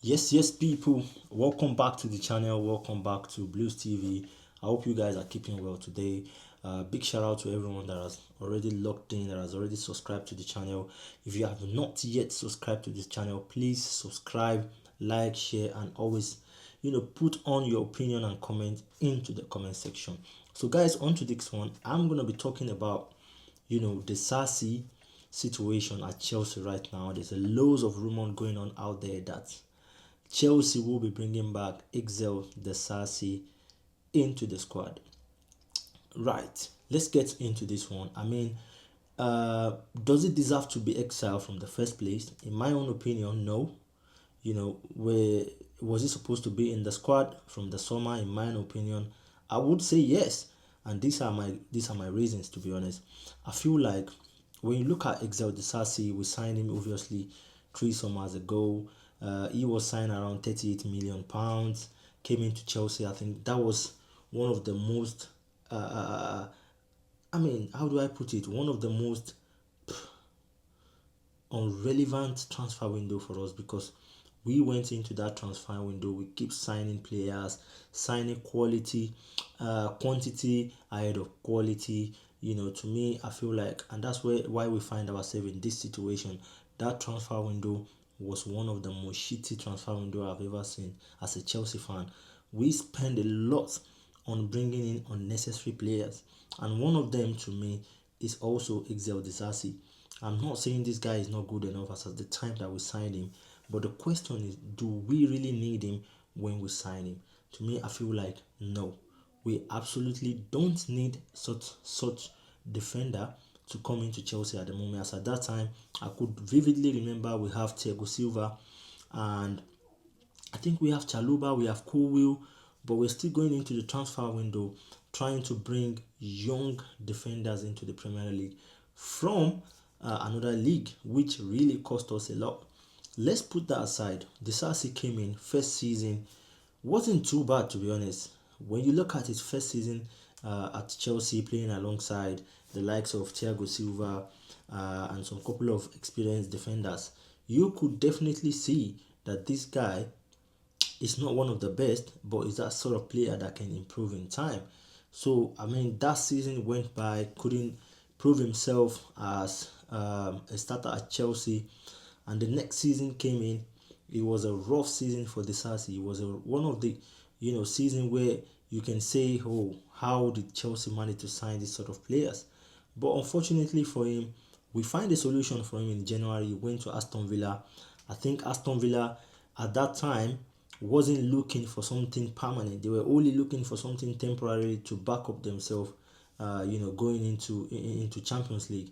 Yes, people, welcome back to the channel. Welcome back to Blues TV. I hope you guys are keeping well today. Big shout out to everyone that has already logged in, that has already subscribed to the channel. If you have not yet subscribed to this channel, please subscribe, like, share, and always, put on your opinion and comment into the comment section. So, guys, on to this one, I'm gonna be talking about, the Disasi situation at Chelsea right now. There's a loads of rumors going on out there that Chelsea will be bringing back Axel Disasi into the squad. Right, let's get into this one. Does it deserve to be exiled from the first place? In my own opinion, no. Where was he supposed to be in the squad from the summer? In my own opinion, I would say yes. And these are my reasons, to be honest. I feel like when you look at Axel Disasi, we signed him obviously 3 summers ago. He was signed around 38 million pounds. Came into Chelsea. I think that was one of the most. How do I put it? One of the most unrelevant transfer window for us, because we went into that transfer window, we keep signing players, signing quality, quantity ahead of quality. To me, I feel like, and that's why we find ourselves in this situation. That transfer window was one of the most shitty transfer window I've ever seen as a Chelsea fan. We spend a lot on bringing in unnecessary players, and one of them to me is also Axel Disasi. I'm not saying this guy is not good enough as at the time that we signed him, but the question is, do we really need him when we sign him? To me, I feel like no. We absolutely don't need such defender to come into Chelsea at the moment. As at that time, I could vividly remember we have Thiago Silva, and I think we have Chaluba, we have Colwill, but we're still going into the transfer window trying to bring young defenders into the Premier League from another league, which really cost us a lot. Let's put that aside. Disasi came in first season, wasn't too bad, to be honest. When you look at his first season at Chelsea, playing alongside the likes of Thiago Silva and some couple of experienced defenders, you could definitely see that this guy is not one of the best, but is that sort of player that can improve in time. So that season went by, couldn't prove himself as a starter at Chelsea, and the next season came in. It was a rough season for Disasi. It was one of the season where you can say, oh, how did Chelsea manage to sign these sort of players? But unfortunately for him, we find a solution for him in January. He went to Aston Villa. I think Aston Villa at that time wasn't looking for something permanent. They were only looking for something temporary to back up themselves, going into Champions League.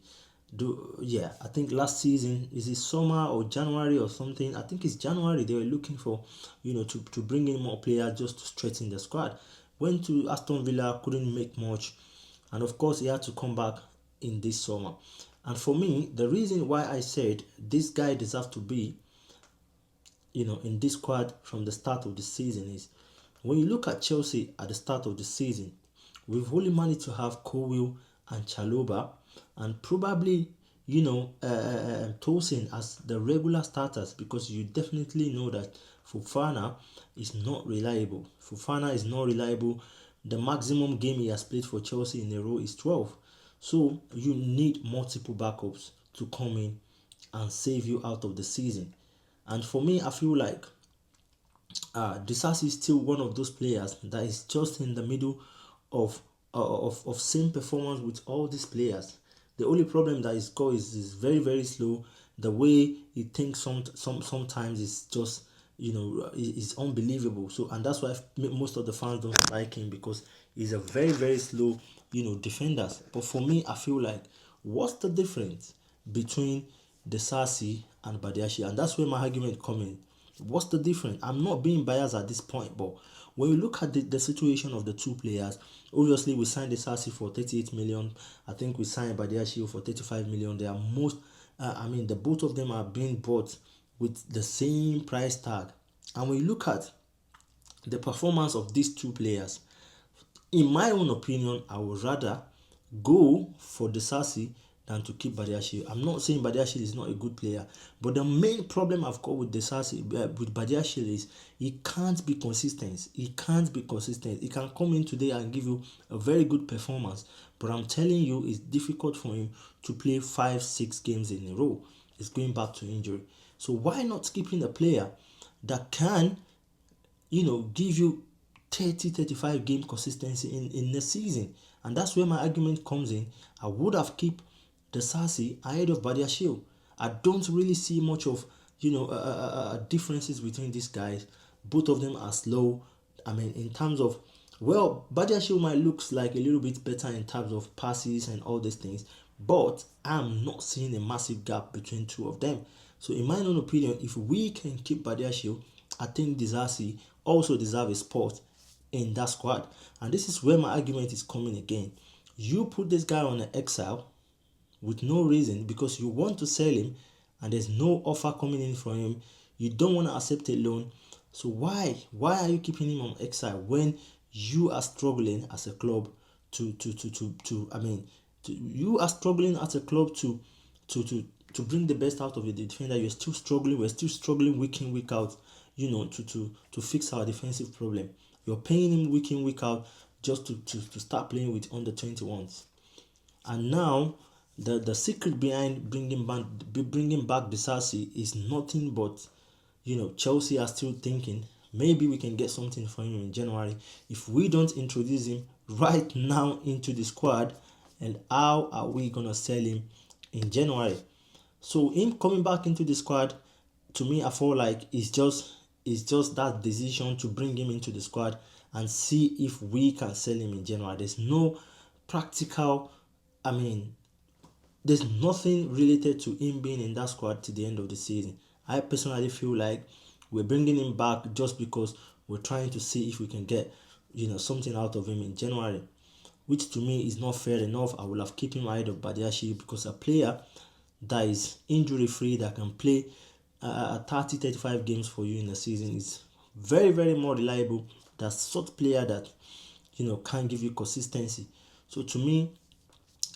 I think last season, is it summer or January or something? I think it's January. They were looking for, to bring in more players just to strengthen the squad. Went to Aston Villa, couldn't make much, and of course he had to come back in this summer. And for me, the reason why I said this guy deserves to be, in this squad from the start of the season is, when you look at Chelsea at the start of the season, we've only managed to have Colwill and Chaloba, and probably Tosin as the regular starters, because you definitely know that Fofana is not reliable. The maximum game he has played for Chelsea in a row is 12. So you need multiple backups to come in and save you out of the season. And for me, I feel like Disasi is still one of those players that is just in the middle of same performance with all these players. The only problem that he's got is very, very slow. The way he thinks sometimes is just is unbelievable. So, and that's why most of the fans don't like him, because he's a very, very slow defender. But for me, I feel like, what's the difference between Disasi and Badiashile? And that's where my argument comes in. What's the difference? I'm not being biased at this point, but when you look at the situation of the two players, obviously we signed Disasi for 38 million. I think we signed Badiashile for 35 million. They are the both of them are being bought with the same price tag. And when you look at the performance of these two players, in my own opinion, I would rather go for Disasi than to keep Badiashile. I'm not saying Badiashile is not a good player, but the main problem I've got with Disasi, with Badiashile is he can't be consistent. He can't be consistent. He can come in today and give you a very good performance, but I'm telling you, it's difficult for him to play 5-6 games in a row. It's going back to injury. So why not keeping a player that can, give you 35 game consistency in the season? And that's where my argument comes in. I would have kept Disasi ahead of Badiashile. I don't really see much of differences between these guys. Both of them are slow. I mean, in terms of, well, Badiashile might looks like a little bit better in terms of passes and all these things, but I'm not seeing a massive gap between two of them. So in my own opinion, if we can keep Badiashile, I think Disasi also deserves a spot in that squad. And this is where my argument is coming again. You put this guy on an exile with no reason because you want to sell him and there's no offer coming in from him. You don't want to accept a loan. So why are you keeping him on exile when you are struggling as a club you are struggling as a club to bring the best out of the defender? You're still struggling. We're still struggling week in, week out, to fix our defensive problem. You're paying him week in, week out just to start playing with under 21s. And now the secret behind bringing back Disasi is nothing but, Chelsea are still thinking maybe we can get something for him in January if we don't introduce him right now into the squad. And how are we gonna sell him in January? So him coming back into the squad, to me, I feel like it's just that decision to bring him into the squad and see if we can sell him in January. There's no practical, there's nothing related to him being in that squad to the end of the season. I personally feel like we're bringing him back just because we're trying to see if we can get, something out of him in January, which to me is not fair enough. I will have kept him ahead of Badiashile because a player that is injury free, that can play 30-35 games for you in a season is very, very more reliable. That's sort of player that can give you consistency. So to me,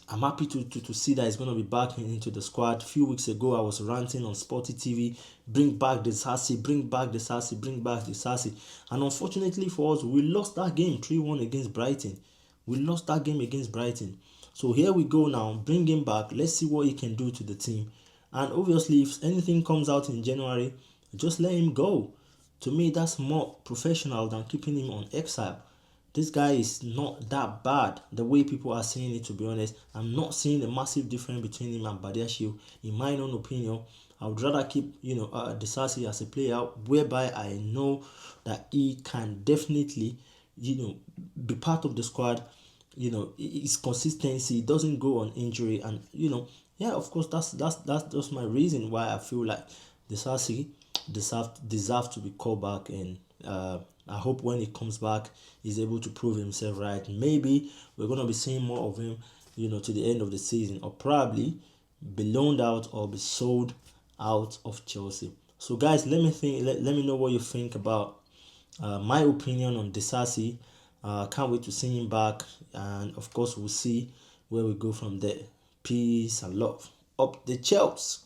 I'm happy to see that he's going to be back into the squad. A few weeks ago, I was ranting on Sporty TV, bring back Disasi, bring back Disasi, bring back Disasi. And unfortunately for us, we lost that game 3-1 against Brighton. We lost that game against Brighton. So here we go now, bring him back. Let's see what he can do to the team. And obviously, if anything comes out in January, just let him go. To me, that's more professional than keeping him on exile. This guy is not that bad the way people are saying it, to be honest. I'm not seeing a massive difference between him and Badiashile. In my own opinion, I would rather keep Disasi as a player whereby I know that he can definitely be part of the squad. His consistency doesn't go on injury, and of course that's just my reason why I feel like Disasi deserve to be called back. And I hope when he comes back, he's able to prove himself right. Maybe we're going to be seeing more of him, to the end of the season, or probably be loaned out or be sold out of Chelsea. So guys, let me know what you think about my opinion on Disasi. Can't wait to see him back, and of course we'll see where we go from there. Peace and love. Up the Chelsea.